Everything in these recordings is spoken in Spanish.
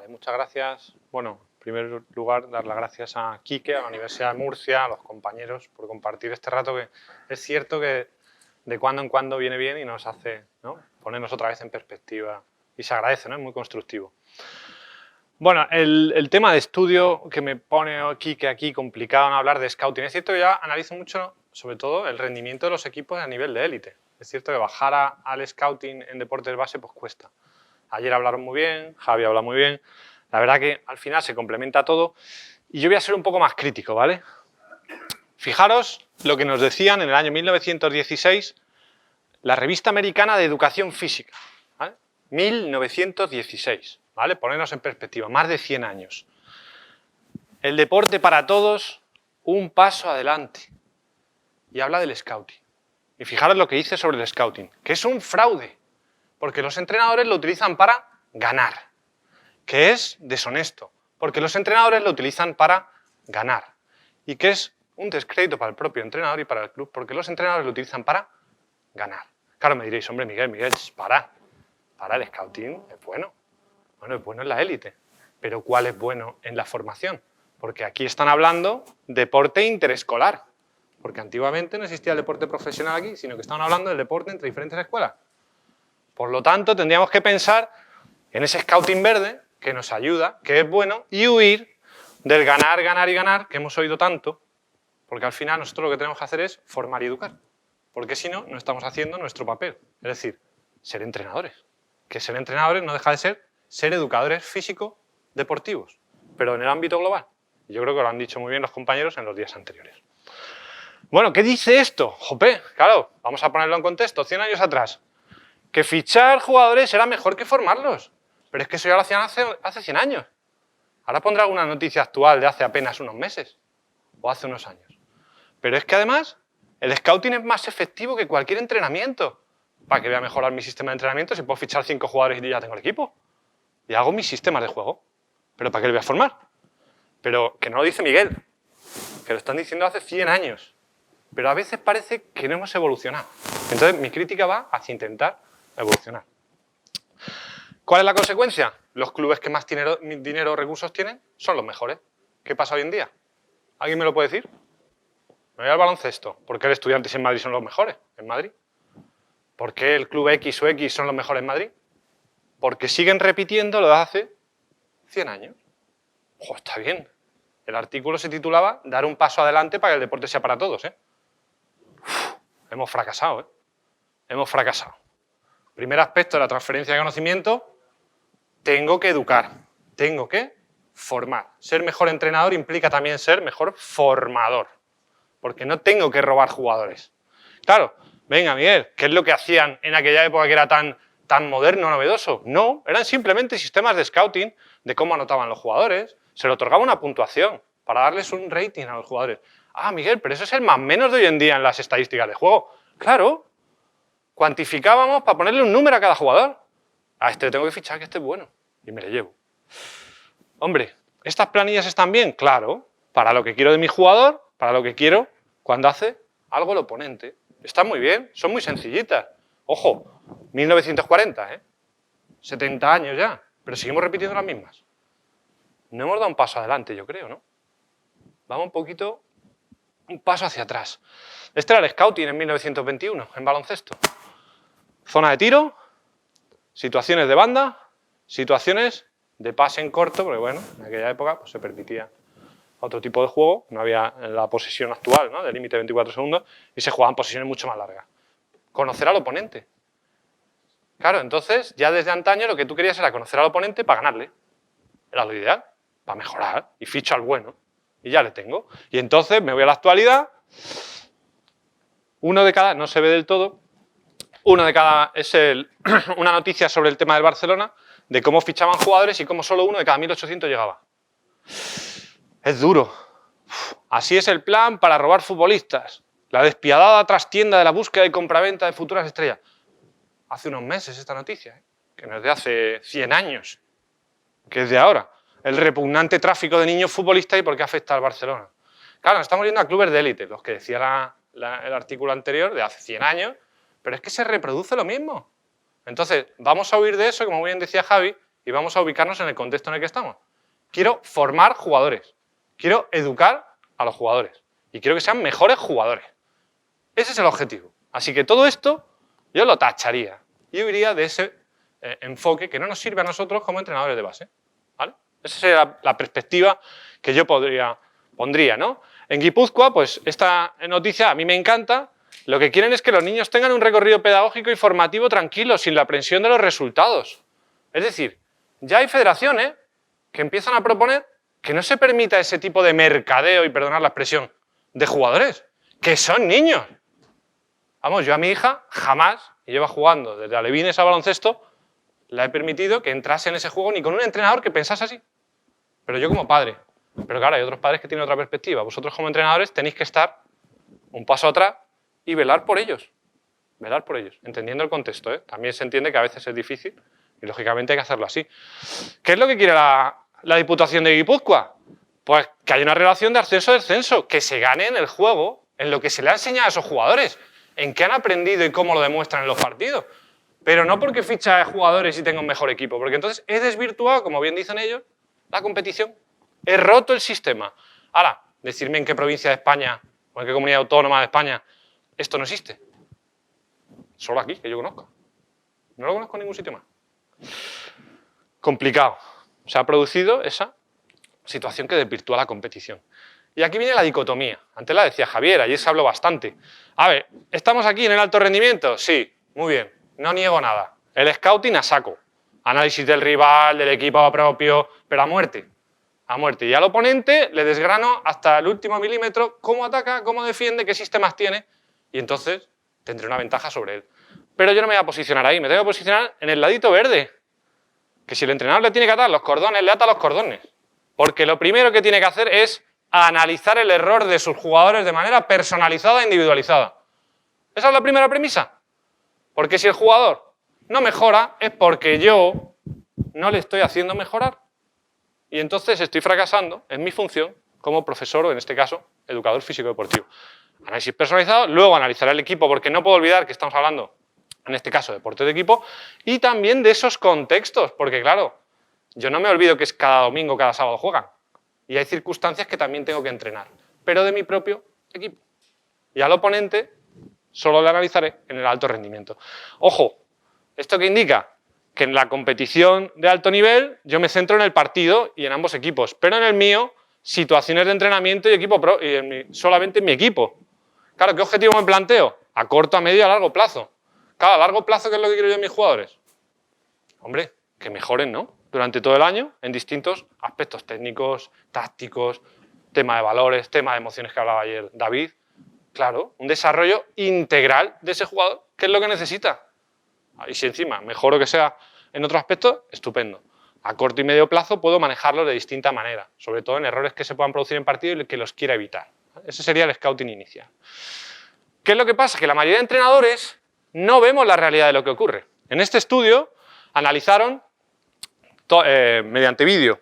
Vale, muchas gracias. Bueno, en primer lugar, dar las gracias a Quique, a la Universidad de Murcia, a los compañeros por compartir este rato que es cierto que de cuando en cuando viene bien y nos hace, ¿no?, ponernos otra vez en perspectiva y se agradece, ¿no? Es muy constructivo. Bueno, el tema de estudio que me pone Quique aquí complicado en hablar de scouting. Es cierto que ya analizo mucho, sobre todo, el rendimiento de los equipos a nivel de élite. Es cierto que bajar al scouting en deportes base pues cuesta. Ayer hablaron muy bien, Javi habla muy bien. La verdad que al final se complementa todo. Y yo voy a ser un poco más crítico, ¿vale? Fijaros lo que nos decían en el año 1916 la revista americana de educación física. ¿Vale? 1916, ¿vale? Ponernos en perspectiva, más de 100 años. El deporte para todos, un paso adelante. Y habla del scouting. Y fijaros lo que dice sobre el scouting, que es un fraude. Porque los entrenadores lo utilizan para ganar, que es deshonesto, porque los entrenadores lo utilizan para ganar, y que es un descrédito para el propio entrenador y para el club, porque los entrenadores lo utilizan para ganar. Claro, me diréis, hombre, Miguel, para, el scouting es bueno. Bueno, es bueno en la élite, pero ¿cuál es bueno en la formación? Porque aquí están hablando deporte interescolar, porque antiguamente no existía el deporte profesional aquí, sino que estaban hablando del deporte entre diferentes escuelas. Por lo tanto, tendríamos que pensar en ese scouting verde que nos ayuda, que es bueno, y huir del ganar, ganar y ganar que hemos oído tanto, porque al final nosotros lo que tenemos que hacer es formar y educar, porque si no, no estamos haciendo nuestro papel, es decir, ser entrenadores. Que ser entrenadores no deja de ser educadores físicos deportivos, pero en el ámbito global. Y yo creo que lo han dicho muy bien los compañeros en los días anteriores. Bueno, ¿qué dice esto? Jope, claro, vamos a ponerlo en contexto, 100 años atrás. Que fichar jugadores era mejor que formarlos. Pero es que eso ya lo hacían hace 100 años. Ahora pondré alguna noticia actual de hace apenas unos meses. O hace unos años. Pero es que además, el scouting es más efectivo que cualquier entrenamiento. ¿Para que voy a mejorar mi sistema de entrenamiento si puedo fichar 5 jugadores y ya tengo el equipo? Y hago mis sistemas de juego. ¿Pero para qué le voy a formar? Pero que no lo dice Miguel. Que lo están diciendo hace 100 años. Pero a veces parece que no hemos evolucionado. Entonces, mi crítica va hacia intentar evolucionar. ¿Cuál es la consecuencia? Los clubes que más dinero o recursos tienen son los mejores. ¿Qué pasa hoy en día? ¿Alguien me lo puede decir? Me voy al baloncesto. ¿Por qué el Estudiantes en Madrid son los mejores en Madrid? ¿Por qué el club X o X son los mejores en Madrid? Porque siguen repitiendo lo de hace 100 años. ¡Ojo, está bien! El artículo se titulaba Dar un paso adelante para que el deporte sea para todos, ¿eh? Hemos fracasado, ¿eh? Hemos fracasado. Primer aspecto de la transferencia de conocimiento, tengo que educar, tengo que formar. Ser mejor entrenador implica también ser mejor formador, porque no tengo que robar jugadores. Claro, venga Miguel, ¿qué es lo que hacían en aquella época que era tan moderno, novedoso? No, eran simplemente sistemas de scouting, de cómo anotaban los jugadores, se le otorgaba una puntuación para darles un rating a los jugadores. Ah, Miguel, pero eso es el más menos de hoy en día en las estadísticas de juego. Claro. Cuantificábamos para ponerle un número a cada jugador. A este le tengo que fichar, que este es bueno. Y me le llevo. Hombre, ¿estas planillas están bien? Claro. Para lo que quiero de mi jugador, para lo que quiero cuando hace algo el oponente. Están muy bien, son muy sencillitas. Ojo, 1940, ¿eh? 70 años ya. Pero seguimos repitiendo las mismas. No hemos dado un paso adelante, yo creo, ¿no? Vamos un paso hacia atrás. Este era el scouting en 1921, en baloncesto. Zona de tiro, situaciones de banda, situaciones de pase en corto, porque bueno, en aquella época pues, se permitía otro tipo de juego, no había la posesión actual, ¿no?, del límite de 24 segundos, y se jugaban posiciones mucho más largas. Conocer al oponente. Claro, entonces, ya desde antaño lo que tú querías era conocer al oponente para ganarle. Era lo ideal, para mejorar, y ficho al bueno, y ya le tengo. Y entonces me voy a la actualidad, uno de cada, no se ve del todo, uno de cada es una noticia sobre el tema del Barcelona, de cómo fichaban jugadores y cómo solo uno de cada 1.800 llegaba. Es duro. Así es el plan para robar futbolistas. La despiadada trastienda de la búsqueda y compraventa de futuras estrellas. Hace unos meses esta noticia, que no es de hace 100 años, que es de ahora. El repugnante tráfico de niños futbolistas y por qué afecta al Barcelona. Claro, nos estamos viendo a clubes de élite, los que decía el artículo anterior de hace 100 años, pero es que se reproduce lo mismo. Entonces, vamos a huir de eso, como muy bien decía Javi, y vamos a ubicarnos en el contexto en el que estamos. Quiero formar jugadores, quiero educar a los jugadores y quiero que sean mejores jugadores. Ese es el objetivo. Así que todo esto yo lo tacharía. Yo iría de ese enfoque que no nos sirve a nosotros como entrenadores de base. ¿Vale? Esa sería la perspectiva que yo pondría, ¿no? En Guipúzcoa, pues esta noticia a mí me encanta. Lo que quieren es que los niños tengan un recorrido pedagógico y formativo tranquilo, sin la presión de los resultados. Es decir, ya hay federaciones que empiezan a proponer que no se permita ese tipo de mercadeo, y perdonad la expresión, de jugadores, que son niños. Vamos, yo a mi hija jamás, y lleva jugando desde alevines a baloncesto, la he permitido que entrase en ese juego ni con un entrenador que pensase así. Pero yo como padre. Pero claro, hay otros padres que tienen otra perspectiva. Vosotros como entrenadores tenéis que estar un paso atrás y velar por ellos. Velar por ellos, entendiendo el contexto, ¿eh? También se entiende que a veces es difícil y lógicamente hay que hacerlo así. ¿Qué es lo que quiere la Diputación de Guipúzcoa? Pues que haya una relación de ascenso-descenso, que se gane en el juego, en lo que se le ha enseñado a esos jugadores, en qué han aprendido y cómo lo demuestran en los partidos. Pero no porque ficha jugadores y tenga un mejor equipo, porque entonces he desvirtuado, como bien dicen ellos, la competición. He roto el sistema. Ahora, decirme en qué provincia de España o en qué comunidad autónoma de España esto no existe. Solo aquí, que yo conozco. No lo conozco en ningún sitio más. Complicado. Se ha producido esa situación que desvirtúa la competición. Y aquí viene la dicotomía. Antes la decía Javier, ayer se habló bastante. A ver, ¿estamos aquí en el alto rendimiento? Sí, muy bien. No niego nada. El scouting a saco. Análisis del rival, del equipo propio, pero a muerte. A muerte. Y al oponente le desgrano hasta el último milímetro cómo ataca, cómo defiende, qué sistemas tiene, y entonces tendré una ventaja sobre él. Pero yo no me voy a posicionar ahí, me tengo que posicionar en el ladito verde. Que si el entrenador le tiene que atar los cordones, le ata los cordones. Porque lo primero que tiene que hacer es analizar el error de sus jugadores de manera personalizada e individualizada. Esa es la primera premisa. Porque si el jugador no mejora, es porque yo no le estoy haciendo mejorar. Y entonces estoy fracasando en mi función como profesor o, en este caso, educador físico-deportivo. Análisis personalizado, luego analizar el equipo, porque no puedo olvidar que estamos hablando, en este caso, de deporte de equipo, y también de esos contextos, porque claro, yo no me olvido que es cada domingo, cada sábado juegan, y hay circunstancias que también tengo que entrenar, pero de mi propio equipo. Y al oponente solo le analizaré en el alto rendimiento. Ojo, ¿esto qué indica? Que en la competición de alto nivel yo me centro en el partido y en ambos equipos, pero en el mío, situaciones de entrenamiento y equipo solamente en mi equipo. Claro, ¿qué objetivo me planteo? A corto, a medio y a largo plazo. Claro, a largo plazo, ¿qué es lo que quiero yo de mis jugadores? Hombre, que mejoren, ¿no? Durante todo el año en distintos aspectos técnicos, tácticos, tema de valores, tema de emociones que hablaba ayer David. Claro, un desarrollo integral de ese jugador, ¿qué es lo que necesita? Y si encima mejoro que sea en otro aspecto, estupendo. A corto y medio plazo puedo manejarlo de distinta manera, sobre todo en errores que se puedan producir en partido y que los quiera evitar. Ese sería el scouting inicial. ¿Qué es lo que pasa? Que la mayoría de entrenadores no vemos la realidad de lo que ocurre. En este estudio analizaron mediante vídeo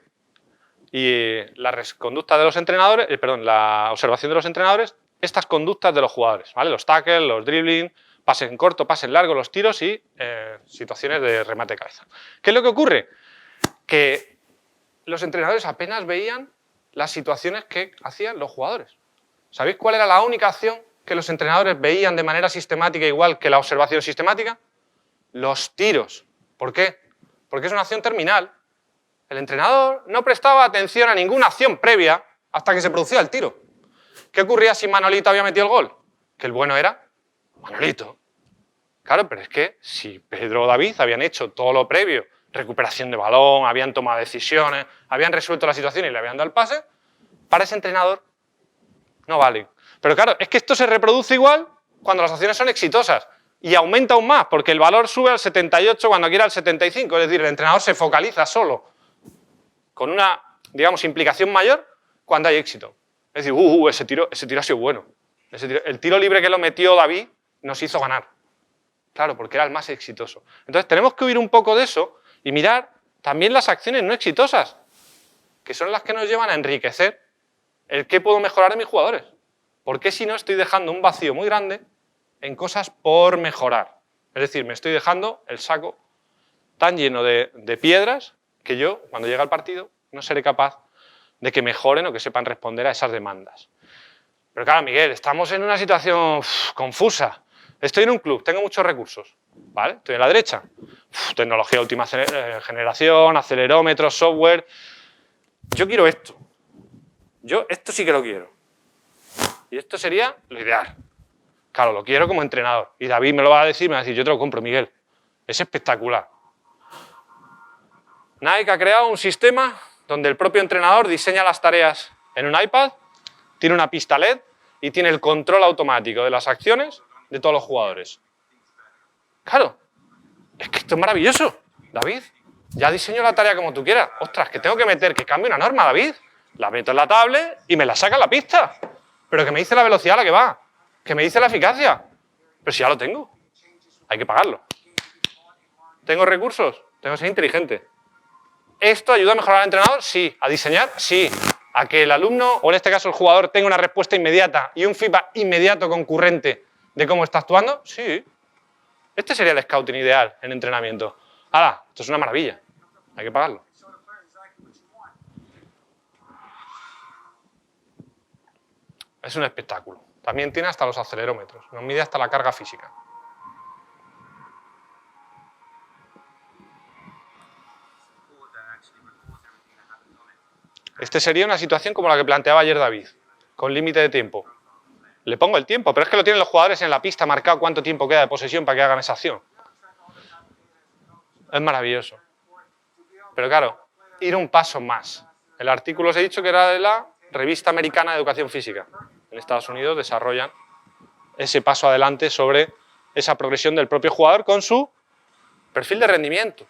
y la conducta de los entrenadores, la observación de los entrenadores, estas conductas de los jugadores, ¿vale? Los tackles, los dribbling, pase en corto, pase en largo, los tiros y situaciones de remate de cabeza. ¿Qué es lo que ocurre? Que los entrenadores apenas veían las situaciones que hacían los jugadores. ¿Sabéis cuál era la única acción que los entrenadores veían de manera sistemática igual que la observación sistemática? Los tiros. ¿Por qué? Porque es una acción terminal. El entrenador no prestaba atención a ninguna acción previa hasta que se producía el tiro. ¿Qué ocurría si Manolito había metido el gol? Que el bueno era Manolito. Claro, pero es que si Pedro o David habían hecho todo lo previo, recuperación de balón, habían tomado decisiones, habían resuelto la situación y le habían dado el pase, para ese entrenador no vale. Pero claro, es que esto se reproduce igual cuando las acciones son exitosas y aumenta aún más, porque el valor sube al 78 cuando quiera al 75, es decir, el entrenador se focaliza solo con una, digamos, implicación mayor cuando hay éxito. Es decir, ese tiro ha sido bueno. El tiro libre que lo metió David nos hizo ganar. Claro, porque era el más exitoso. Entonces tenemos que huir un poco de eso y mirar también las acciones no exitosas, que son las que nos llevan a enriquecer el qué puedo mejorar en mis jugadores. Porque si no estoy dejando un vacío muy grande en cosas por mejorar. Es decir, me estoy dejando el saco tan lleno de piedras que yo, cuando llegue al partido, no seré capaz de que mejoren o que sepan responder a esas demandas. Pero claro, Miguel, estamos en una situación confusa. Estoy en un club, tengo muchos recursos, ¿vale? Estoy en la derecha. Tecnología de última generación, acelerómetros, software. Yo quiero esto. Yo esto sí que lo quiero. Y esto sería lo ideal. Claro, lo quiero como entrenador. Y David me lo va a decir, me va a decir, yo te lo compro, Miguel. Es espectacular. Nike ha creado un sistema donde el propio entrenador diseña las tareas en un iPad, tiene una pista LED y tiene el control automático de las acciones de todos los jugadores. Claro, es que esto es maravilloso, David. Ya diseño la tarea como tú quieras. Ostras, que tengo que meter, que cambie una norma, David. La meto en la tablet y me la saca en la pista. Pero que me dice la velocidad a la que va. Que me dice la eficacia. Pero si ya lo tengo. Hay que pagarlo. ¿Tengo recursos? Tengo que ser inteligente. ¿Esto ayuda a mejorar al entrenador? Sí. ¿A diseñar? Sí. ¿A que el alumno, o en este caso el jugador, tenga una respuesta inmediata y un feedback inmediato concurrente de cómo está actuando? Sí. Este sería el scouting ideal en entrenamiento. ¡Hala! Esto es una maravilla. Hay que pagarlo. Es un espectáculo. También tiene hasta los acelerómetros. Nos mide hasta la carga física. Este sería una situación como la que planteaba ayer David, con límite de tiempo. Le pongo el tiempo, pero es que lo tienen los jugadores en la pista marcado cuánto tiempo queda de posesión para que hagan esa acción. Es maravilloso. Pero claro, ir un paso más. El artículo os he dicho que era de la Revista Americana de Educación Física. En Estados Unidos desarrollan ese paso adelante sobre esa progresión del propio jugador con su perfil de rendimiento.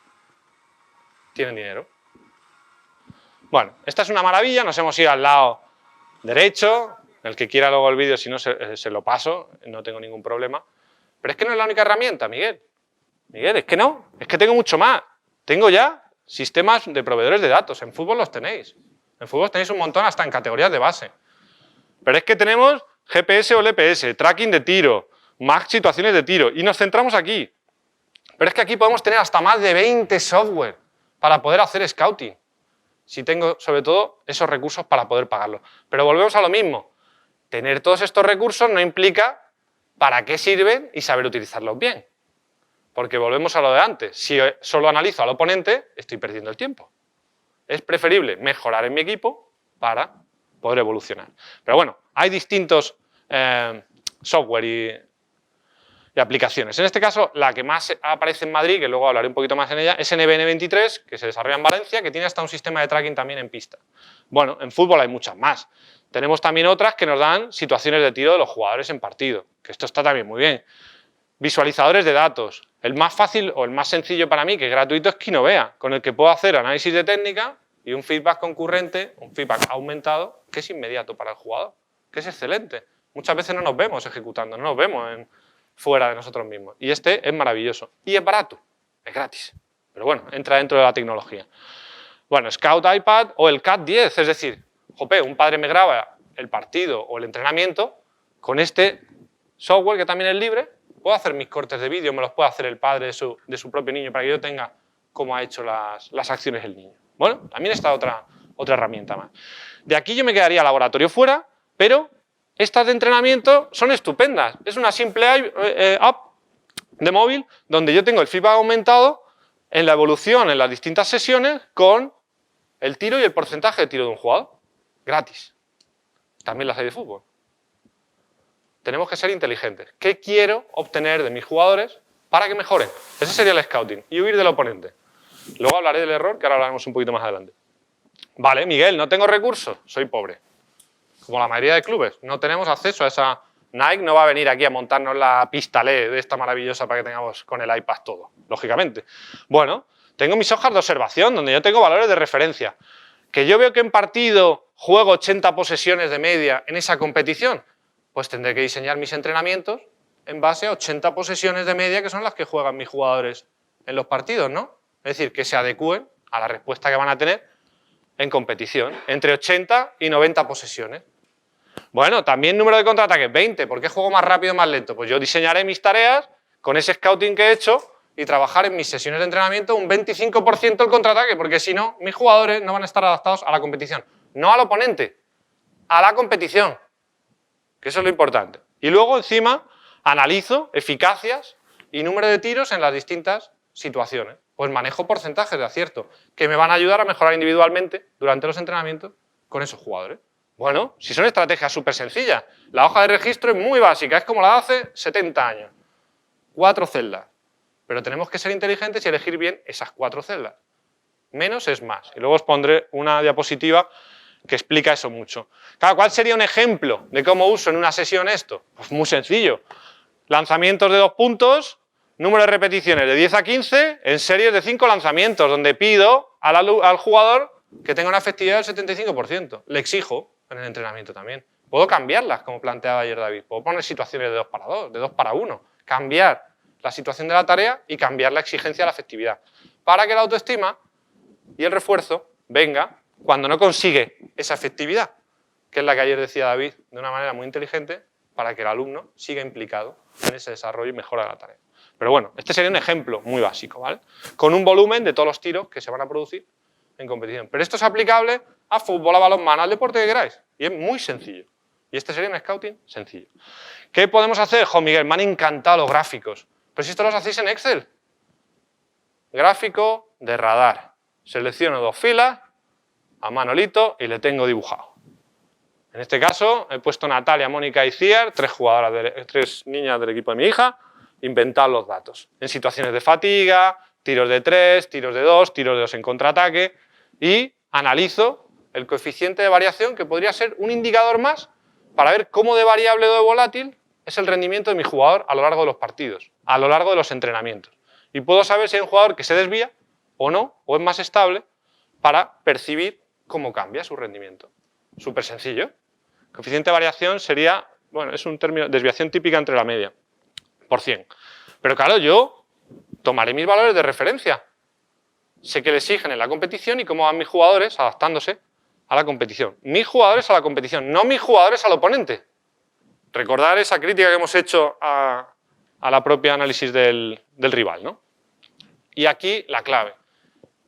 Tienen dinero. Bueno, esta es una maravilla, nos hemos ido al lado derecho, el que quiera luego el vídeo, si no se lo paso, no tengo ningún problema. Pero es que no es la única herramienta, Miguel. Miguel, es que no, es que tengo mucho más. Tengo ya sistemas de proveedores de datos, en fútbol los tenéis. En fútbol tenéis un montón hasta en categorías de base. Pero es que tenemos GPS o LPS, tracking de tiro, más situaciones de tiro, y nos centramos aquí. Pero es que aquí podemos tener hasta más de 20 software para poder hacer scouting. Si tengo, sobre todo, esos recursos para poder pagarlos. Pero volvemos a lo mismo. Tener todos estos recursos no implica para qué sirven y saber utilizarlos bien. Porque volvemos a lo de antes. Si solo analizo al oponente, estoy perdiendo el tiempo. Es preferible mejorar en mi equipo para poder evolucionar. Pero bueno, hay distintos software y aplicaciones. En este caso, la que más aparece en Madrid, que luego hablaré un poquito más en ella, es NBN23, que se desarrolla en Valencia, que tiene hasta un sistema de tracking también en pista. Bueno, en fútbol hay muchas más. Tenemos también otras que nos dan situaciones de tiro de los jugadores en partido, que esto está también muy bien. Visualizadores de datos. El más fácil o el más sencillo para mí, que es gratuito, es Kinovea, con el que puedo hacer análisis de técnica y un feedback concurrente, un feedback aumentado, que es inmediato para el jugador, que es excelente. Muchas veces no nos vemos ejecutando, no nos vemos fuera de nosotros mismos. Y este es maravilloso. Y es barato, es gratis. Pero bueno, entra dentro de la tecnología. Bueno, Scout iPad o el CAT 10, es decir, jope, un padre me graba el partido o el entrenamiento con este software que también es libre, puedo hacer mis cortes de vídeo, me los puede hacer el padre de su propio niño para que yo tenga cómo ha hecho las acciones el niño. Bueno, también está otra herramienta más. De aquí yo me quedaría laboratorio fuera, pero estas de entrenamiento son estupendas. Es una simple app de móvil donde yo tengo el feedback aumentado en la evolución en las distintas sesiones con el tiro y el porcentaje de tiro de un jugador. Gratis. También las hay de fútbol. Tenemos que ser inteligentes. ¿Qué quiero obtener de mis jugadores para que mejoren? Ese sería el scouting. Y huir del oponente. Luego hablaré del error, que ahora hablaremos un poquito más adelante. Vale, Miguel, no tengo recursos, soy pobre. Como la mayoría de clubes, no tenemos acceso a esa... Nike no va a venir aquí a montarnos la pista LED de esta maravillosa para que tengamos con el iPad todo, lógicamente. Bueno, tengo mis hojas de observación donde yo tengo valores de referencia. Que yo veo que en partido juego 80 posesiones de media en esa competición, pues tendré que diseñar mis entrenamientos en base a 80 posesiones de media que son las que juegan mis jugadores en los partidos, ¿no? Es decir, que se adecúen a la respuesta que van a tener en competición, entre 80 y 90 posesiones. Bueno, también número de contraataques, 20. ¿Por qué juego más rápido o más lento? Pues yo diseñaré mis tareas con ese scouting que he hecho y trabajar en mis sesiones de entrenamiento un 25% el contraataque, porque si no, mis jugadores no van a estar adaptados a la competición. No al oponente, a la competición, que eso es lo importante. Y luego, encima, analizo eficacias y número de tiros en las distintas situaciones. Pues manejo porcentajes de acierto, que me van a ayudar a mejorar individualmente durante los entrenamientos con esos jugadores. Bueno, si son estrategias súper sencillas, la hoja de registro es muy básica, es como la de hace 70 años. 4 celdas. Pero tenemos que ser inteligentes y elegir bien esas 4 celdas. Menos es más. Y luego os pondré una diapositiva que explica eso mucho. Claro, ¿cuál sería un ejemplo de cómo uso en una sesión esto? Pues muy sencillo. Lanzamientos de 2 puntos, número de repeticiones de 10 a 15 en series de 5 lanzamientos, donde pido al jugador que tenga una efectividad del 75%. Le exijo en el entrenamiento también. Puedo cambiarlas, como planteaba ayer David. Puedo poner situaciones de 2 para 2, de 2 para 1. Cambiar la situación de la tarea y cambiar la exigencia de la efectividad. Para que la autoestima y el refuerzo venga cuando no consigue esa efectividad, que es la que ayer decía David de una manera muy inteligente, para que el alumno siga implicado en ese desarrollo y mejora de la tarea. Pero bueno, este sería un ejemplo muy básico, ¿vale? Con un volumen de todos los tiros que se van a producir en competición. Pero esto es aplicable a fútbol, a balonmano, al deporte que queráis. Y es muy sencillo. Y este sería un scouting sencillo. ¿Qué podemos hacer? Jo, Miguel, me han encantado los gráficos. Pero si esto los hacéis en Excel. Gráfico de radar. Selecciono 2 filas, a Manolito y le tengo dibujado. En este caso he puesto Natalia, Mónica y Ciar, 3 niñas del equipo de mi hija, inventar los datos. En situaciones de fatiga, tiros de 3, tiros de 2, tiros de 2 en contraataque y analizo el coeficiente de variación que podría ser un indicador más para ver cómo de variable o de volátil es el rendimiento de mi jugador a lo largo de los partidos, a lo largo de los entrenamientos. Y puedo saber si hay un jugador que se desvía o no, o es más estable, para percibir cómo cambia su rendimiento. Súper sencillo. Coeficiente de variación sería, bueno, es un término, desviación típica entre la media, por 100. Pero claro, yo tomaré mis valores de referencia. Sé que le exigen en la competición y cómo van mis jugadores adaptándose a la competición. Mis jugadores a la competición, no mis jugadores al oponente. Recordar esa crítica que hemos hecho a la propia análisis del rival, ¿no? Y aquí la clave.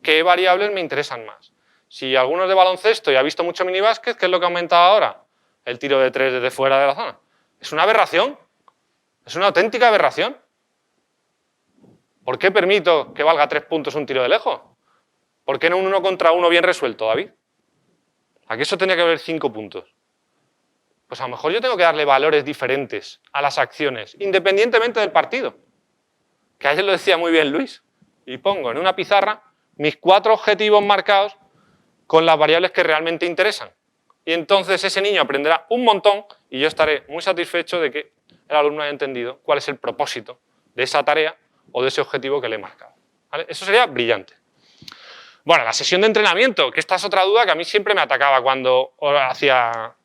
¿Qué variables me interesan más? Si alguno es de baloncesto y ha visto mucho minibásquet, ¿qué es lo que ha aumentado ahora? El tiro de 3 desde fuera de la zona. Es una aberración. Es una auténtica aberración. ¿Por qué permito que valga 3 puntos un tiro de lejos? ¿Por qué no un 1 contra 1 bien resuelto, David? Aquí eso tenía que haber 5 puntos. Pues a lo mejor yo tengo que darle valores diferentes a las acciones, independientemente del partido. Que ayer lo decía muy bien Luis. Y pongo en una pizarra mis 4 objetivos marcados con las variables que realmente interesan. Y entonces ese niño aprenderá un montón y yo estaré muy satisfecho de que el alumno haya entendido cuál es el propósito de esa tarea o de ese objetivo que le he marcado. ¿Vale? Eso sería brillante. Bueno, la sesión de entrenamiento, que esta es otra duda que a mí siempre me atacaba cuando hacía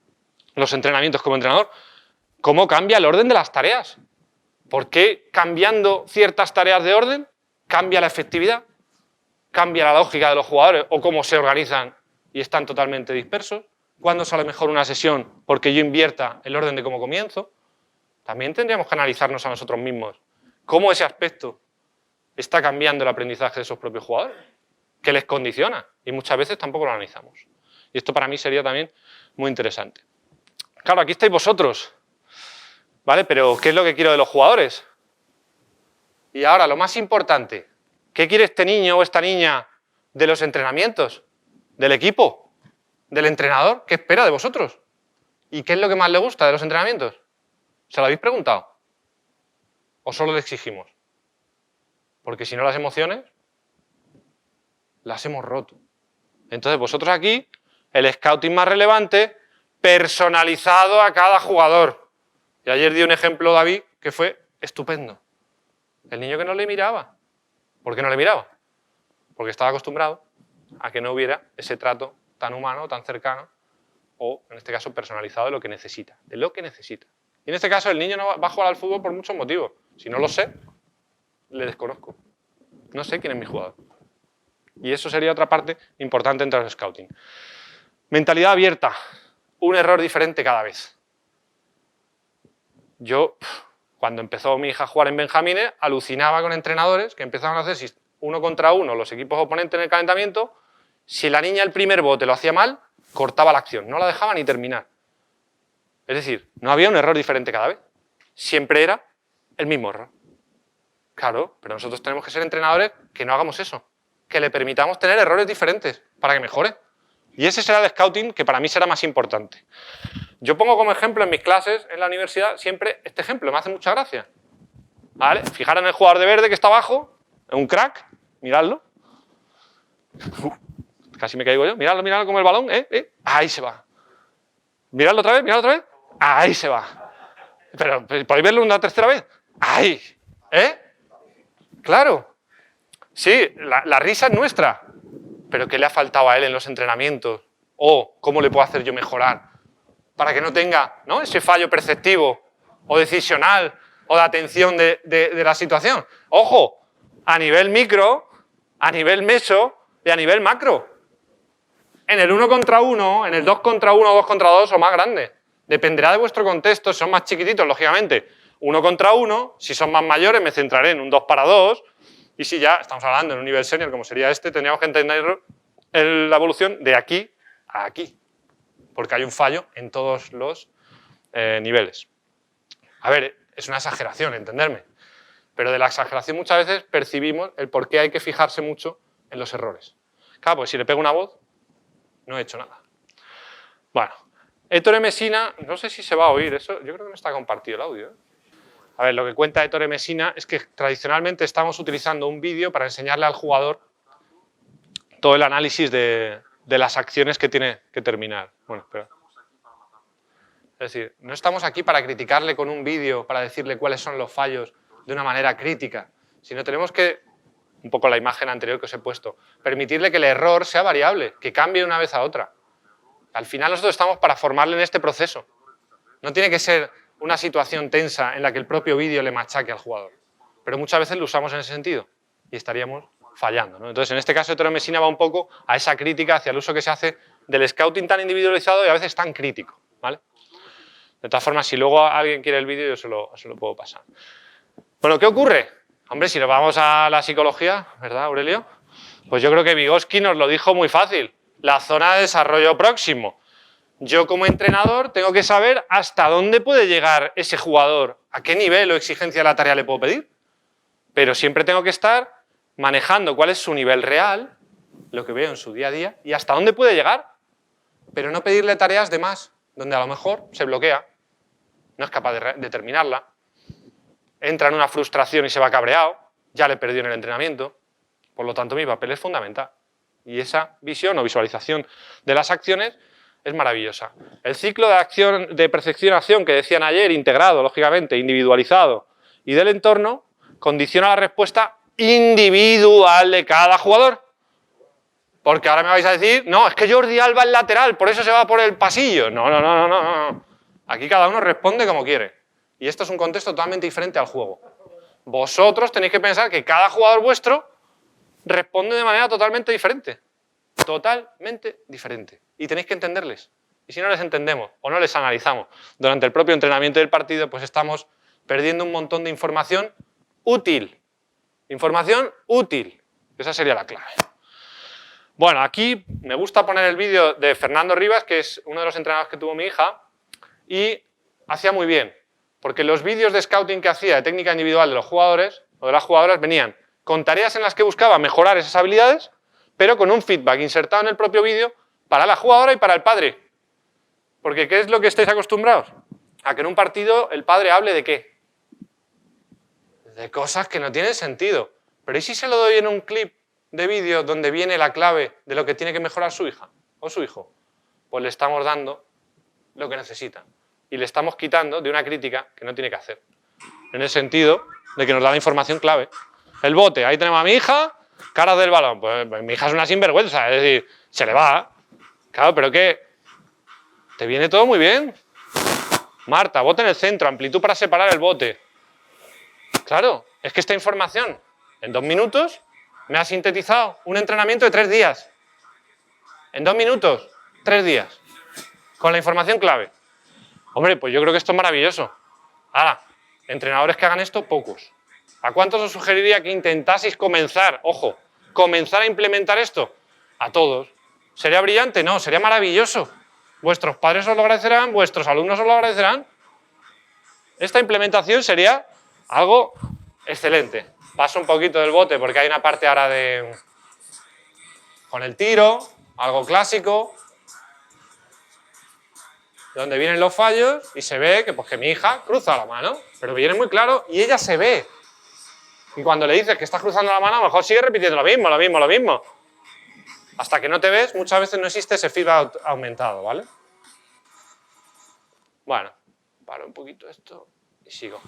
los entrenamientos como entrenador. ¿Cómo cambia el orden de las tareas? ¿Por qué cambiando ciertas tareas de orden cambia la efectividad? ¿Cambia la lógica de los jugadores o cómo se organizan y están totalmente dispersos? ¿Cuándo sale mejor una sesión porque yo invierta el orden de cómo comienzo? También tendríamos que analizarnos a nosotros mismos cómo ese aspecto está cambiando el aprendizaje de esos propios jugadores, que les condiciona y muchas veces tampoco lo analizamos. Y esto para mí sería también muy interesante. Claro, aquí estáis vosotros, ¿vale? Pero ¿qué es lo que quiero de los jugadores? Y ahora, lo más importante, ¿qué quiere este niño o esta niña de los entrenamientos? ¿Del equipo? ¿Del entrenador? ¿Qué espera de vosotros? ¿Y qué es lo que más le gusta de los entrenamientos? ¿Se lo habéis preguntado? ¿O solo le exigimos? Porque si no, las emociones las hemos roto. Entonces, vosotros aquí, el scouting más relevante, personalizado a cada jugador. Y ayer di un ejemplo, David, que fue estupendo. El niño que no le miraba. ¿Por qué no le miraba? Porque estaba acostumbrado a que no hubiera ese trato tan humano, tan cercano, o en este caso personalizado de lo que necesita, de lo que necesita. Y en este caso el niño no va a jugar al fútbol por muchos motivos. Si no lo sé, le desconozco. No sé quién es mi jugador. Y eso sería otra parte importante entre los scouting. Mentalidad abierta. Un error diferente cada vez. Yo Cuando empezó mi hija a jugar en Benjamines, alucinaba con entrenadores que empezaban a hacer 1 contra 1 los equipos oponentes en el calentamiento. Si la niña el primer bote lo hacía mal, cortaba la acción, no la dejaba ni terminar. Es decir, no había un error diferente cada vez. Siempre era el mismo error. Claro, pero nosotros tenemos que ser entrenadores que no hagamos eso, que le permitamos tener errores diferentes para que mejore. Y ese será el scouting que para mí será más importante. Yo pongo como ejemplo en mis clases en la universidad siempre este ejemplo, me hace mucha gracia. ¿Vale? Fijaros en el jugador de verde que está abajo, un crack, miradlo. Casi me caigo yo, miradlo, miradlo como el balón, ahí se va. Miradlo otra vez, ahí se va. Pero, ¿podéis verlo una tercera vez? Ahí, Claro. Sí, la risa es nuestra. Pero ¿qué le ha faltado a él en los entrenamientos? ¿O cómo le puedo hacer yo mejorar? Para que no tenga, ¿no?, ese fallo perceptivo o decisional o de atención de la situación. Ojo, a nivel micro, a nivel meso y a nivel macro. En el 1 contra 1, en el 2 contra 1 o 2 contra 2 o más grande. Dependerá de vuestro contexto, si son más chiquititos, lógicamente. 1 contra 1, si son más mayores me centraré en un 2 para 2. Y si ya estamos hablando en un nivel senior como sería este, tendríamos que entender la evolución de aquí a aquí. Porque hay un fallo en todos los niveles. A ver, es una exageración, entenderme. Pero de la exageración muchas veces percibimos el por qué hay que fijarse mucho en los errores. Claro, pues si le pego una voz, no he hecho nada. Bueno, Ettore Messina, no sé si se va a oír eso, yo creo que no está compartido el audio. A ver, lo que cuenta Ettore Messina es que tradicionalmente estamos utilizando un vídeo para enseñarle al jugador todo el análisis de las acciones que tiene que terminar. Bueno, espera. Es decir, no estamos aquí para criticarle con un vídeo, para decirle cuáles son los fallos de una manera crítica, sino tenemos que, un poco la imagen anterior que os he puesto, permitirle que el error sea variable, que cambie de una vez a otra. Al final nosotros estamos para formarle en este proceso. No tiene que ser una situación tensa en la que el propio vídeo le machaque al jugador. Pero muchas veces lo usamos en ese sentido y estaríamos fallando, ¿no? Entonces, en este caso, Ettore Messina va un poco a esa crítica hacia el uso que se hace del scouting tan individualizado y a veces tan crítico, ¿vale? De todas formas, si luego alguien quiere el vídeo, yo se lo puedo pasar. Bueno, ¿qué ocurre? Hombre, si nos vamos a la psicología, ¿verdad, Aurelio? Pues yo creo que Vygotsky nos lo dijo muy fácil. La zona de desarrollo próximo. Yo como entrenador tengo que saber hasta dónde puede llegar ese jugador, a qué nivel o exigencia de la tarea le puedo pedir. Pero siempre tengo que estar manejando cuál es su nivel real, lo que veo en su día a día, y hasta dónde puede llegar. Pero no pedirle tareas de más, donde a lo mejor se bloquea, no es capaz de terminarla, entra en una frustración y se va cabreado, ya le perdió en el entrenamiento. Por lo tanto, mi papel es fundamental. Y esa visión o visualización de las acciones es maravillosa. El ciclo de acción, de percepción-acción que decían ayer, integrado, lógicamente, individualizado, y del entorno, condiciona la respuesta individual de cada jugador. Porque ahora me vais a decir, no, es que Jordi Alba es lateral, por eso se va por el pasillo. No. Aquí cada uno responde como quiere. Y esto es un contexto totalmente diferente al juego. Vosotros tenéis que pensar que cada jugador vuestro responde de manera totalmente diferente. Totalmente diferente. Y tenéis que entenderles. Y si no les entendemos o no les analizamos durante el propio entrenamiento del partido, pues estamos perdiendo un montón de información útil. Información útil. Esa sería la clave. Bueno, aquí me gusta poner el vídeo de Fernando Rivas, que es uno de los entrenadores que tuvo mi hija, y hacía muy bien. Porque los vídeos de scouting que hacía de técnica individual de los jugadores o de las jugadoras venían con tareas en las que buscaba mejorar esas habilidades, pero con un feedback insertado en el propio vídeo para la jugadora y para el padre. Porque ¿qué es lo que estáis acostumbrados? A que en un partido el padre hable ¿de qué? De cosas que no tienen sentido. Pero ¿y si se lo doy en un clip de vídeo donde viene la clave de lo que tiene que mejorar su hija o su hijo? Pues le estamos dando lo que necesita. Y le estamos quitando de una crítica que no tiene que hacer. En el sentido de que nos da la información clave. El bote, ahí tenemos a mi hija, caras del balón. Pues mi hija es una sinvergüenza, es decir, se le va. Claro, pero ¿qué? ¿Te viene todo muy bien? Marta, bote en el centro, amplitud para separar el bote. Claro, es que esta información, en 2 minutos, me ha sintetizado un entrenamiento de 3 días. En 2 minutos, 3 días. Con la información clave. Hombre, pues yo creo que esto es maravilloso. Ahora, Entrenadores que hagan esto, pocos. ¿A cuántos os sugeriría que intentaseis comenzar, ojo, comenzar a implementar esto? A todos. ¿Sería brillante? No, sería maravilloso. Vuestros padres os lo agradecerán, vuestros alumnos os lo agradecerán. Esta implementación sería algo excelente. Paso un poquito del bote porque hay una parte ahora de... con el tiro, algo clásico, donde vienen los fallos y se ve que, pues, que mi hija cruza la mano, pero viene muy claro y ella se ve. Y cuando le dices que estás cruzando la mano, a lo mejor sigue repitiendo lo mismo, lo mismo, lo mismo. Hasta que no te ves, muchas veces no existe ese feedback aumentado, ¿vale? Bueno, paro un poquito esto y sigo.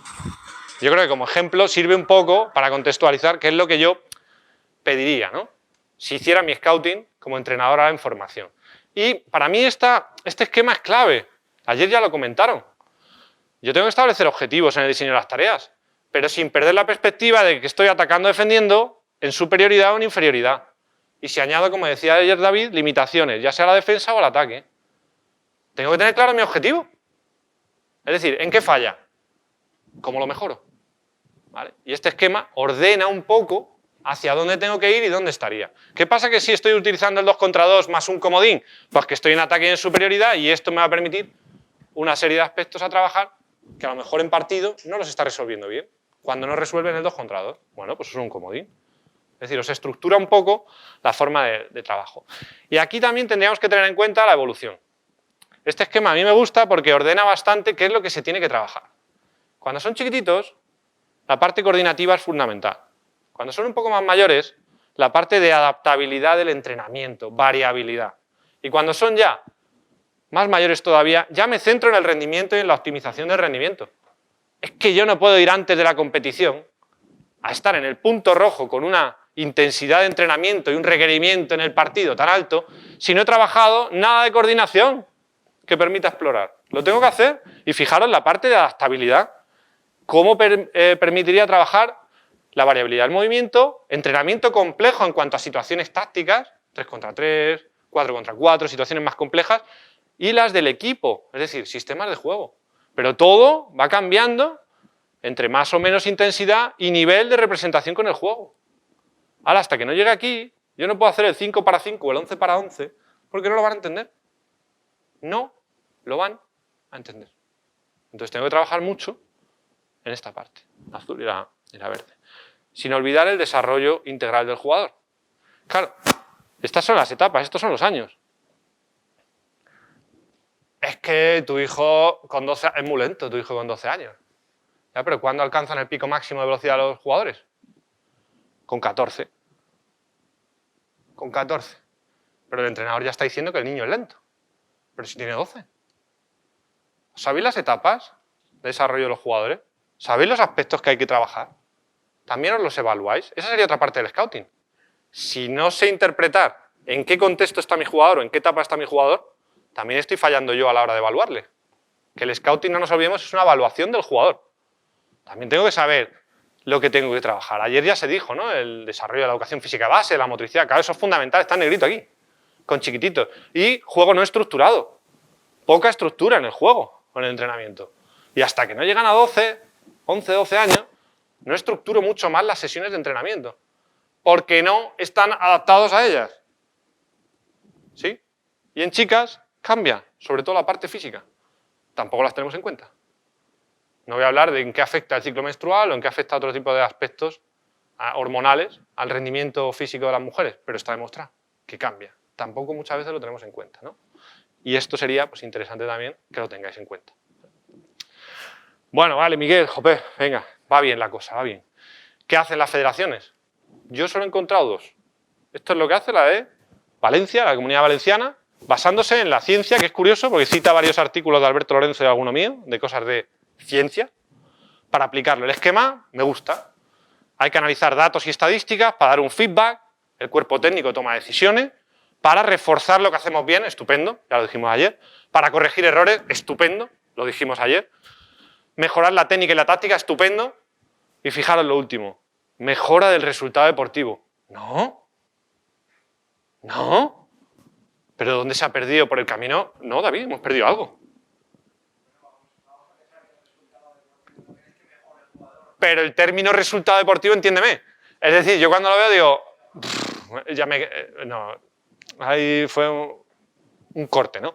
Yo creo que como ejemplo sirve un poco para contextualizar qué es lo que yo pediría, ¿no? Si hiciera mi scouting como entrenadora en formación. Y para mí este esquema es clave. Ayer ya lo comentaron. Yo tengo que establecer objetivos en el diseño de las tareas, pero sin perder la perspectiva de que estoy atacando, defendiendo, en superioridad o en inferioridad. Y si añado, como decía ayer David, limitaciones, ya sea la defensa o el ataque. Tengo que tener claro mi objetivo. Es decir, ¿en qué falla? ¿Cómo lo mejoro? ¿Vale? Y este esquema ordena un poco hacia dónde tengo que ir y dónde estaría. ¿Qué pasa que si estoy utilizando el 2 contra 2 más un comodín? Pues que estoy en ataque y en superioridad y esto me va a permitir una serie de aspectos a trabajar que a lo mejor en partido no los está resolviendo bien. Cuando no resuelven el 2 contra 2, bueno, pues eso es un comodín. Es decir, os estructura un poco la forma de trabajo. Y aquí también tendríamos que tener en cuenta la evolución. Este esquema a mí me gusta porque ordena bastante qué es lo que se tiene que trabajar. Cuando son chiquititos, la parte coordinativa es fundamental. Cuando son un poco más mayores, la parte de adaptabilidad del entrenamiento, variabilidad. Y cuando son ya más mayores todavía, ya me centro en el rendimiento y en la optimización del rendimiento. Es que yo no puedo ir antes de la competición a estar en el punto rojo con una intensidad de entrenamiento y un requerimiento en el partido tan alto si no he trabajado nada de coordinación que permita explorar. Lo tengo que hacer y fijaros la parte de adaptabilidad. ¿Cómo permitiría trabajar la variabilidad del movimiento, entrenamiento complejo en cuanto a situaciones tácticas, 3 contra 3, 4 contra 4, situaciones más complejas, y las del equipo, es decir, sistemas de juego. Pero todo va cambiando entre más o menos intensidad y nivel de representación con el juego. Ahora, hasta que no llegue aquí, yo no puedo hacer el 5 para 5 o el 11 para 11, porque no lo van a entender. No lo van a entender. Entonces tengo que trabajar mucho en esta parte, la azul y la verde. Sin olvidar el desarrollo integral del jugador. Claro, estas son las etapas, estos son los años. Es que tu hijo con 12 es muy lento, tu hijo con 12 años. ¿Ya? Pero ¿cuándo alcanzan el pico máximo de velocidad los jugadores? Con 14. Con 14. Pero el entrenador ya está diciendo que el niño es lento. Pero si tiene 12. ¿Sabéis las etapas de desarrollo de los jugadores? ¿Sabéis los aspectos que hay que trabajar? ¿También os los evaluáis? Esa sería otra parte del scouting. Si no sé interpretar en qué contexto está mi jugador o en qué etapa está mi jugador, también estoy fallando yo a la hora de evaluarle. Que el scouting, no nos olvidemos, es una evaluación del jugador. También tengo que saber lo que tengo que trabajar. Ayer ya se dijo, ¿no? El desarrollo de la educación física base, la motricidad, claro, eso es fundamental, está en negrito aquí, con chiquititos. Y juego no estructurado. Poca estructura en el juego, con el entrenamiento. Y hasta que no llegan a 12, 11, 12 años, no estructuro mucho más las sesiones de entrenamiento. Porque no están adaptados a ellas. ¿Sí? Y en chicas cambia, sobre todo la parte física. Tampoco las tenemos en cuenta. No voy a hablar de en qué afecta el ciclo menstrual o en qué afecta otro tipo de aspectos hormonales al rendimiento físico de las mujeres, pero está demostrado que cambia. Tampoco muchas veces lo tenemos en cuenta, ¿no? Y esto sería, pues, interesante también que lo tengáis en cuenta. Bueno, vale, Miguel, jope, venga, va bien la cosa, va bien. ¿Qué hacen las federaciones? Yo solo he encontrado dos. Esto es lo que hace la de Valencia, la Comunidad Valenciana, basándose en la ciencia, que es curioso porque cita varios artículos de Alberto Lorenzo y alguno mío, de cosas de ciencia, para aplicarlo. El esquema me gusta. Hay que analizar datos y estadísticas para dar un feedback, el cuerpo técnico toma decisiones, para reforzar lo que hacemos bien, estupendo, ya lo dijimos ayer, para corregir errores, estupendo, lo dijimos ayer, mejorar la técnica y la táctica, estupendo, y fijaros lo último, mejora del resultado deportivo. No, no, pero ¿dónde se ha perdido por el camino? No, David, hemos perdido algo. pero el término resultado deportivo, entiéndeme. Es decir, yo cuando lo veo digo, ya me... No, ahí fue un corte, ¿no?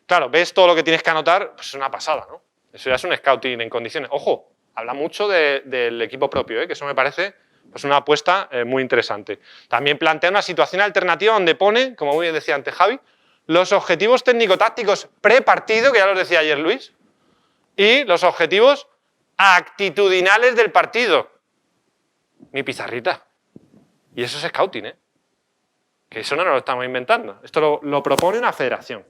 Claro, ves todo lo que tienes que anotar, pues es una pasada, ¿no? Eso ya es un scouting en condiciones. Ojo, habla mucho del equipo propio, que eso me parece pues una apuesta muy interesante. También plantea una situación alternativa donde pone, como muy bien decía antes Javi, los objetivos técnico-tácticos pre-partido, que ya los decía ayer Luis, y los objetivos actitudinales del partido. Mi pizarrita. Y eso es scouting, ¿eh? Que eso no nos lo estamos inventando. Esto lo propone una federación.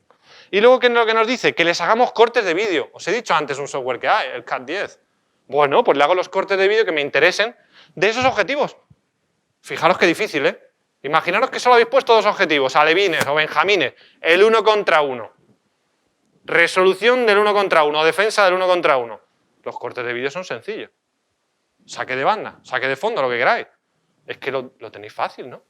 Y luego, ¿qué es lo que nos dice? Que les hagamos cortes de vídeo. Os he dicho antes un software que hay, el CAT10. Bueno, pues le hago los cortes de vídeo que me interesen de esos objetivos. Fijaros qué difícil, ¿eh? Imaginaros que solo habéis puesto dos objetivos, alevines o benjamines, el 1 contra 1. Resolución del 1 contra 1, defensa del 1 contra 1. Los cortes de vídeo son sencillos. Saque de banda, saque de fondo, lo que queráis. Es que lo tenéis fácil, ¿no?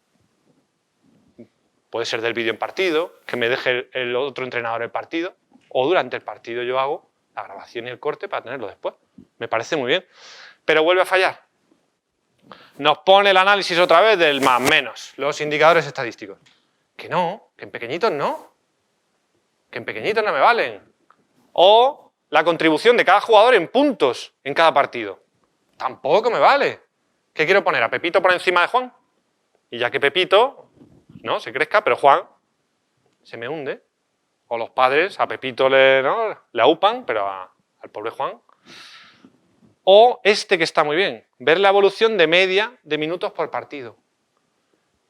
Puede ser del vídeo en partido, que me deje el otro entrenador el partido, o durante el partido yo hago la grabación y el corte para tenerlo después. Me parece muy bien. Pero vuelve a fallar. Nos pone el análisis otra vez del más menos, los indicadores estadísticos. Que no, que en pequeñitos no. Que en pequeñitos no me valen. O la contribución de cada jugador en puntos en cada partido. Tampoco me vale. ¿Qué quiero poner? ¿A Pepito por encima de Juan? Y ya que Pepito, ¿no?, se crezca, pero Juan se me hunde. O los padres a Pepito le aupan, pero al pobre Juan. O este que está muy bien, ver la evolución de media de minutos por partido.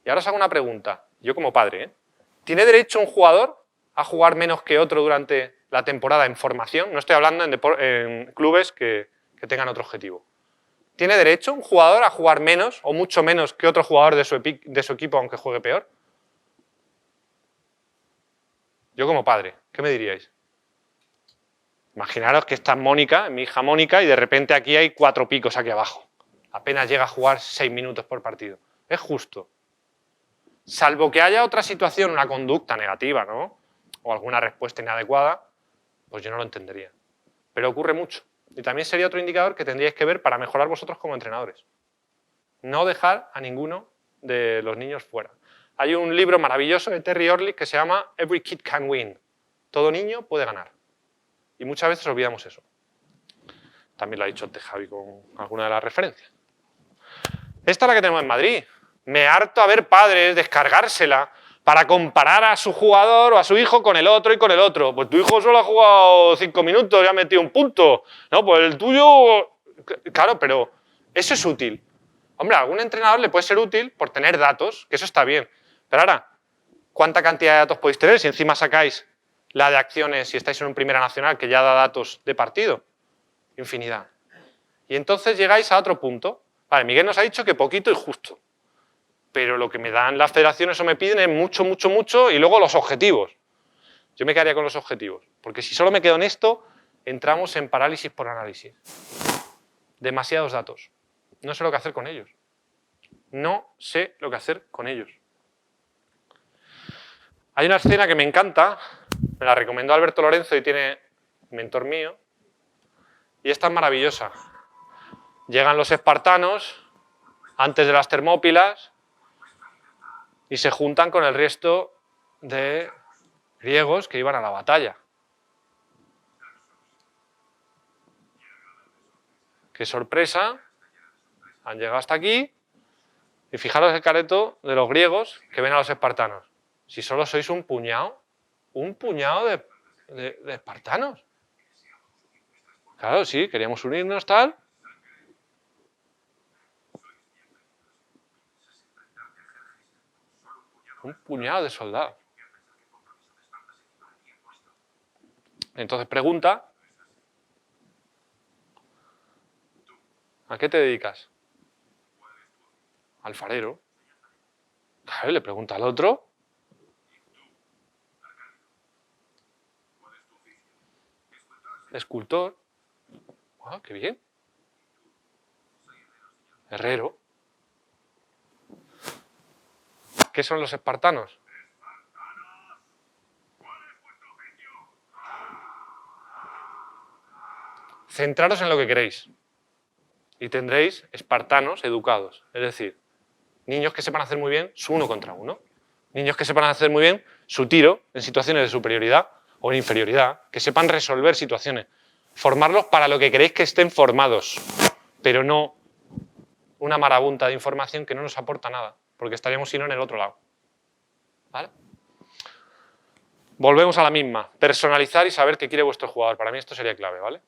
Y ahora os hago una pregunta, yo como padre, ¿eh? ¿Tiene derecho un jugador a jugar menos que otro durante la temporada en formación? No estoy hablando en clubes que tengan otro objetivo. ¿Tiene derecho un jugador a jugar menos o mucho menos que otro jugador de su equipo aunque juegue peor? Yo como padre, ¿qué me diríais? Imaginaros que está Mónica, mi hija Mónica, y de repente aquí hay 4 picos aquí abajo. Apenas llega a jugar 6 minutos por partido. ¿Es justo? Salvo que haya otra situación, una conducta negativa, ¿no?, o alguna respuesta inadecuada, pues yo no lo entendería. Pero ocurre mucho. Y también sería otro indicador que tendríais que ver para mejorar vosotros como entrenadores. No dejar a ninguno de los niños fuera. Hay un libro maravilloso de Terry Orlick que se llama Every Kid Can Win. Todo niño puede ganar. Y muchas veces olvidamos eso. También lo ha dicho antes Javi con alguna de las referencias. Esta es la que tenemos en Madrid. Me harto a ver padres descargársela para comparar a su jugador o a su hijo con el otro y con el otro. Pues tu hijo solo ha jugado 5 minutos y ha metido un punto. No, pues el tuyo... Claro, pero eso es útil. Hombre, a algún entrenador le puede ser útil por tener datos, que eso está bien. Pero ahora, ¿cuánta cantidad de datos podéis tener si encima sacáis la de acciones si estáis en un Primera Nacional que ya da datos de partido? Infinidad. Y entonces llegáis a otro punto. Vale, Miguel nos ha dicho que poquito y justo. Pero lo que me dan las federaciones o me piden es mucho, mucho, mucho y luego los objetivos. Yo me quedaría con los objetivos. Porque si solo me quedo en esto, entramos en parálisis por análisis. Demasiados datos. No sé lo que hacer con ellos. No sé lo que hacer con ellos. Hay una escena que me encanta, me la recomendó Alberto Lorenzo y tiene mentor mío, y esta es maravillosa. Llegan los espartanos antes de las Termópilas y se juntan con el resto de griegos que iban a la batalla. ¡Qué sorpresa! Han llegado hasta aquí y fijaros el careto de los griegos que ven a los espartanos. Si solo sois un puñado de espartanos. Claro, sí, queríamos unirnos, tal. Un puñado de soldados. Entonces pregunta, ¿a qué te dedicas? Alfarero. Claro, le pregunta al otro. Escultor. Ah, qué bien. Herrero. ¿Qué son los espartanos? Centraros en lo que queréis. y tendréis espartanos educados, es decir, niños que sepan hacer muy bien su 1 contra 1, niños que sepan hacer muy bien su tiro en situaciones de superioridad o de inferioridad, que sepan resolver situaciones, formarlos para lo que queréis que estén formados, pero no una marabunta de información que no nos aporta nada, porque estaríamos sino en el otro lado. ¿Vale? Volvemos a la misma, personalizar y saber qué quiere vuestro jugador. Para mí esto sería clave, ¿vale?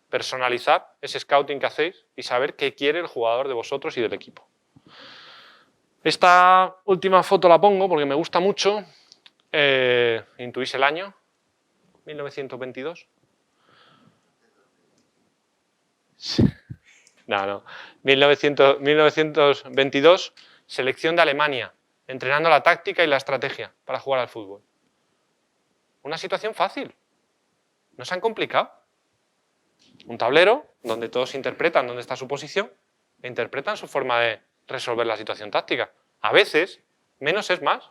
Personalizar ese scouting que hacéis y saber qué quiere el jugador de vosotros y del equipo. Esta última foto la pongo porque me gusta mucho. ¿Intuís el año? 1922. No. 1922, selección de Alemania, entrenando la táctica y la estrategia para jugar al fútbol. Una situación fácil. No se han complicado. Un tablero donde todos interpretan dónde está su posición e interpretan su forma de resolver la situación táctica. A veces, menos es más.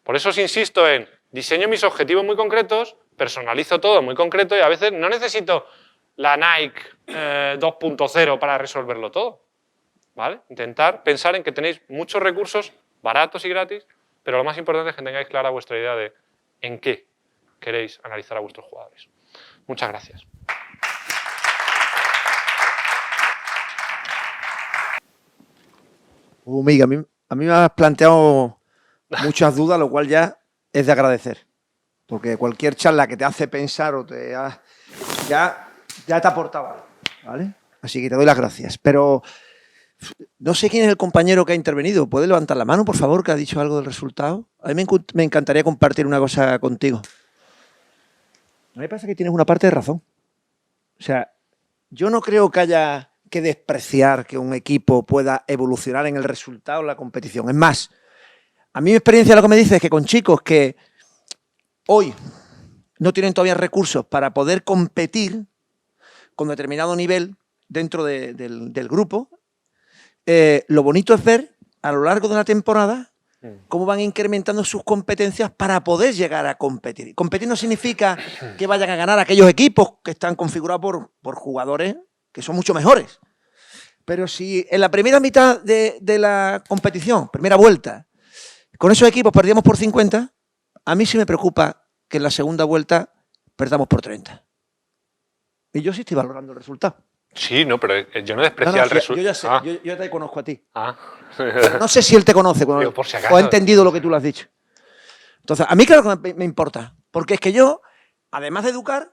Por eso os insisto en diseño mis objetivos muy concretos, personalizo todo muy concreto y a veces no necesito la Nike 2.0 para resolverlo todo. ¿Vale? Intentar pensar en que tenéis muchos recursos baratos y gratis, pero lo más importante es que tengáis clara vuestra idea de en qué queréis analizar a vuestros jugadores. Muchas gracias. Miguel, a mí me has planteado muchas dudas, lo cual ya es de agradecer. Porque cualquier charla que te hace pensar o ya te ha aportado algo, ¿vale? Así que te doy las gracias. Pero no sé quién es el compañero que ha intervenido. ¿Puedes levantar la mano, por favor, que ha dicho algo del resultado? A mí me encantaría compartir una cosa contigo. A mí me parece que tienes una parte de razón. O sea, yo no creo que haya que despreciar que un equipo pueda evolucionar en el resultado de la competición. Es más, a mí mi experiencia lo que me dice es que con chicos que hoy no tienen todavía recursos para poder competir con determinado nivel dentro del grupo, lo bonito es ver a lo largo de una temporada cómo van incrementando sus competencias para poder llegar a competir. Competir no significa que vayan a ganar aquellos equipos que están configurados por jugadores que son mucho mejores. Pero si en la primera mitad de la competición, primera vuelta, con esos equipos perdíamos por 50, a mí sí me preocupa que en la segunda vuelta perdamos por 30. Y yo sí estoy valorando el resultado. Sí, no, pero yo no desprecio el resultado. Yo ya sé, yo ya te conozco a ti. No sé si él te conoce por si acaso, o ha entendido lo que tú le has dicho. Entonces, a mí claro que me importa, porque es que yo, además de educar,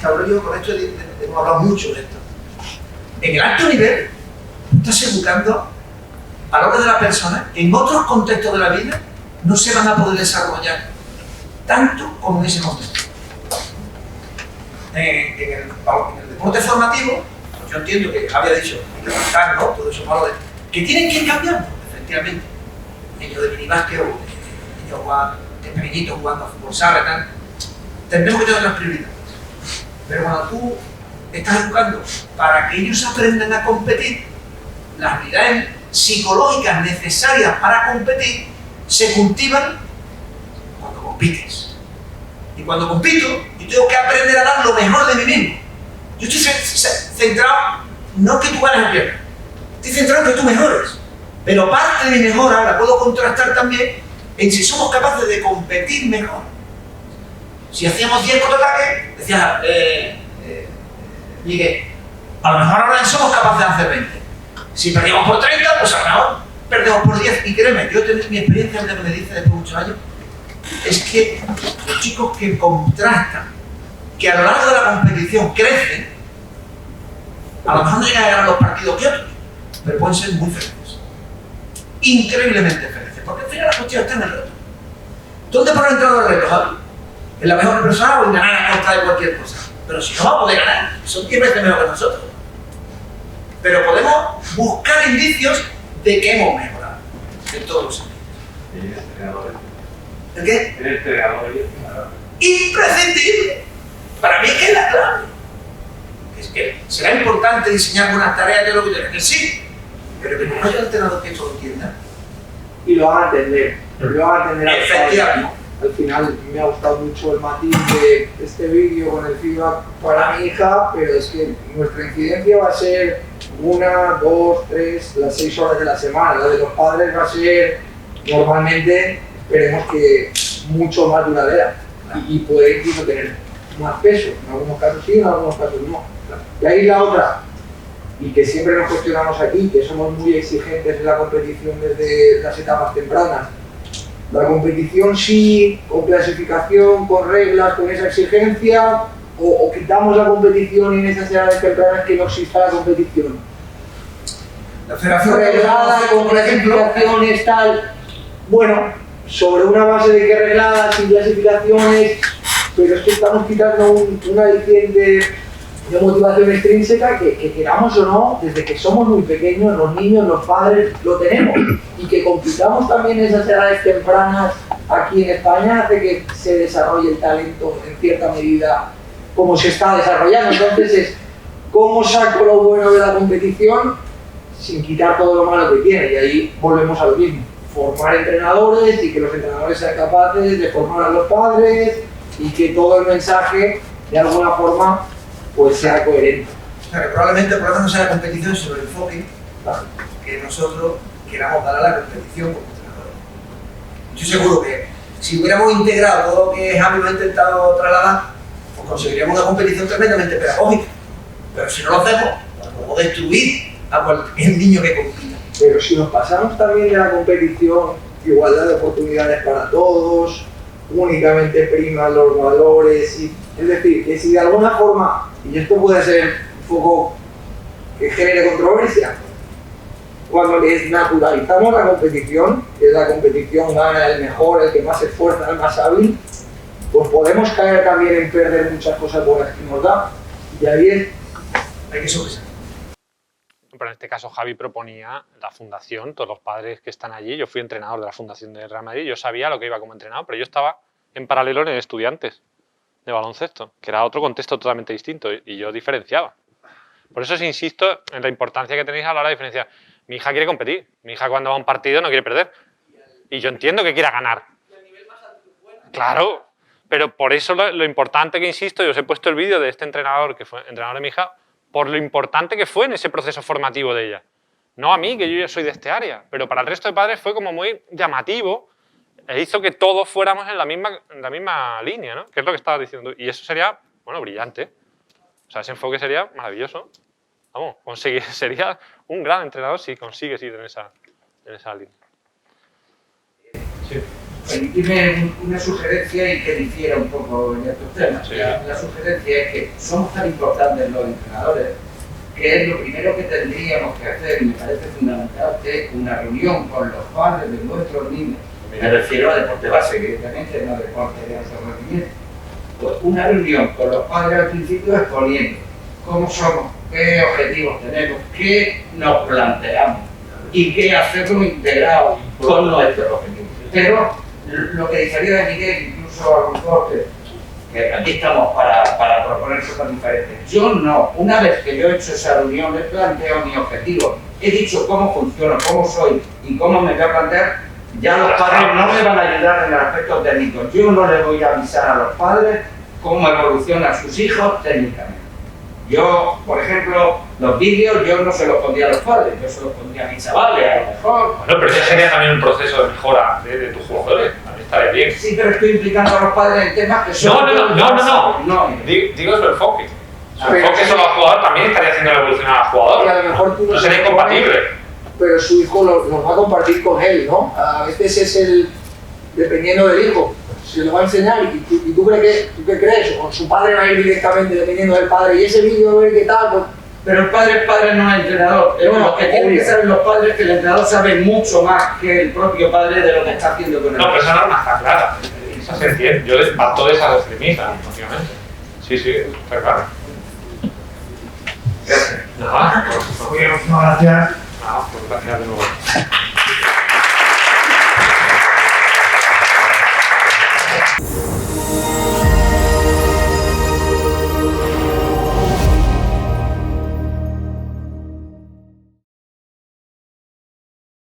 ahora yo con esto hemos hablado mucho de esto. En el alto nivel, estás educando valores de la persona que en otros contextos de la vida no se van a poder desarrollar tanto como en ese contexto. En el deporte formativo, pues yo entiendo que había dicho, levantar, ¿no? Todos esos valores, que tienen que ir cambiando, efectivamente. Niños de minibásquet o niños de pequeñitos jugando a fútbol sala, tal. Tendremos que tener otras prioridades. Pero cuando tú estás educando para que ellos aprendan a competir, las habilidades psicológicas necesarias para competir se cultivan cuando compites. Y cuando compito, yo tengo que aprender a dar lo mejor de mí mismo. Yo estoy centrado, no que tú ganes o pierdas, estoy centrado en que tú mejores. Pero parte de mi mejora la puedo contrastar también en si somos capaces de competir mejor. Si hacíamos 10 contraataques, decía Miguel, a lo mejor ahora somos capaces de hacer 20. Si perdíamos por 30, pues a lo mejor perdemos por 10. Y créeme, yo tengo mi experiencia de me dice después de muchos años, es que los chicos que contrastan, que a lo largo de la competición crecen, a lo mejor no llegan a ganar los partidos que otros, pero pueden ser muy felices. Increíblemente felices, porque al final la cuestión está en el reto. ¿Dónde podrá entrar el reto, Javi? ¿En la mejor persona o en ganar a costa de cualquier cosa? Pero si no va a poder ganar, son 10 veces mejor que nosotros. Pero podemos buscar indicios de que hemos mejorado en todos los ámbitos. ¿El qué? El entrenador y el entrenador. Imprescindible. Para mí es que es la clave. Es que será importante diseñar buenas tareas de lo que tienes que sí, pero que no haya un entrenador que esto lo entienda. Y lo van a entender. Lo van a entender. Efectivamente. al final me ha gustado mucho el matiz de este vídeo con el feedback para mi hija, pero es que nuestra incidencia va a ser 1, 2, 3, las 6 horas de la semana. La de los padres va a ser normalmente, esperemos que mucho más duradera y puede incluso tener más peso. En algunos casos sí, en algunos casos no. Y ahí la otra, y que siempre nos cuestionamos aquí, que somos muy exigentes en la competición desde las etapas tempranas. La competición sí, con clasificación, con reglas, con esa exigencia, o quitamos la competición y en esas edades tempranas que no exista la competición. La federación Reglada, con clasificaciones, tal. Bueno, sobre una base de que regladas y clasificaciones, pero es que estamos quitando un aliciente de motivación extrínseca que queramos o no, desde que somos muy pequeños, los niños, los padres, lo tenemos. Y que compitamos también en esas edades tempranas aquí en España hace que se desarrolle el talento en cierta medida como se está desarrollando. Entonces es cómo saco lo bueno de la competición sin quitar todo lo malo que tiene. Y ahí volvemos a lo mismo. Formar entrenadores y que los entrenadores sean capaces de formar a los padres y que todo el mensaje de alguna forma pues sea coherente. O sea, que probablemente el problema no sea la competición, sino el enfoque que nosotros queramos dar a la competición como entrenadores. Estoy seguro que si hubiéramos integrado todo lo que Javi nos ha intentado trasladar, pues conseguiríamos una competición tremendamente pedagógica. Pero si no lo hacemos, pues podemos destruir a cualquier niño que compita. Pero si nos pasamos también de la competición, igualdad de oportunidades para todos, únicamente priman los valores, es decir, que si de alguna forma, y esto puede ser un poco que genere controversia, cuando desnaturalizamos la competición, que la competición gana el mejor, el que más se esfuerza, el más hábil, pues podemos caer también en perder muchas cosas buenas que nos da. Y ahí hay que sopesar. Pero en este caso Javi proponía la fundación, todos los padres que están allí. Yo fui entrenador de la fundación de Real Madrid, yo sabía lo que iba como entrenador, pero yo estaba en paralelo en estudiantes de baloncesto, que era otro contexto totalmente distinto y yo diferenciaba. Por eso os insisto en la importancia que tenéis a la hora de diferenciar. Mi hija quiere competir, mi hija cuando va a un partido no quiere perder. Y yo entiendo que quiera ganar. Claro, pero por eso lo importante que insisto, yo os he puesto el vídeo de este entrenador, que fue entrenador de mi hija, por lo importante que fue en ese proceso formativo de ella. No a mí, que yo ya soy de este área, pero para el resto de padres fue como muy llamativo e hizo que todos fuéramos en la misma línea, ¿no? Que es lo que estaba diciendo. Y eso sería, bueno, brillante. O sea, ese enfoque sería maravilloso. Vamos, sería un gran entrenador si consigues ir en esa línea. Sí. Permitidme una sugerencia y que difiera un poco en estos temas. Sí. La sugerencia es que somos tan importantes los entrenadores que es lo primero que tendríamos que hacer, y me parece fundamental, es una reunión con los padres de nuestros niños. Me refiero a deporte base, evidentemente, no a deporte de alto rendimiento. Pues una reunión con los padres al principio exponiendo cómo somos, qué objetivos tenemos, qué nos planteamos y qué hacerlo integrado con nuestros objetivos. Pero lo que difería de Miguel, incluso a lo mejor que aquí estamos para proponer cosas diferentes. Yo no, una vez que yo he hecho esa reunión, he planteado mi objetivo, he dicho cómo funciono, cómo soy y cómo me voy a plantear, ya los padres no me van a ayudar en el aspecto técnico. Yo no les voy a avisar a los padres cómo evolucionan sus hijos técnicamente. Yo, por ejemplo, los vídeos yo no se los pondría a los padres, yo se los pondría a mis chavales, a lo mejor. Bueno, pero ese sería también un proceso de mejora de tus jugadores, también estaría bien. Sí, pero estoy implicando a los padres en temas que son... No. Digo su enfoque. Su enfoque solo al jugador también estaría haciendo la evolución al Y a jugador. lo mejor tú No sería incompatible. Pero su hijo los va a compartir con él, ¿no? A veces es dependiendo del hijo, se lo va a enseñar y tú crees ¿tú qué crees? O su padre va a ir directamente dependiendo del padre y ese vídeo a ver qué tal, pues... Pero el padre no es entrenador. Lo que tienen que saber los padres es que el entrenador sabe mucho más que el propio padre de lo que está haciendo con el No, pero esa norma está clara. Esa se entiende. Yo les parto de esas extremistas, básicamente. Sí, está claro. Gracias. Nada, Muchas gracias. pues gracias de nuevo.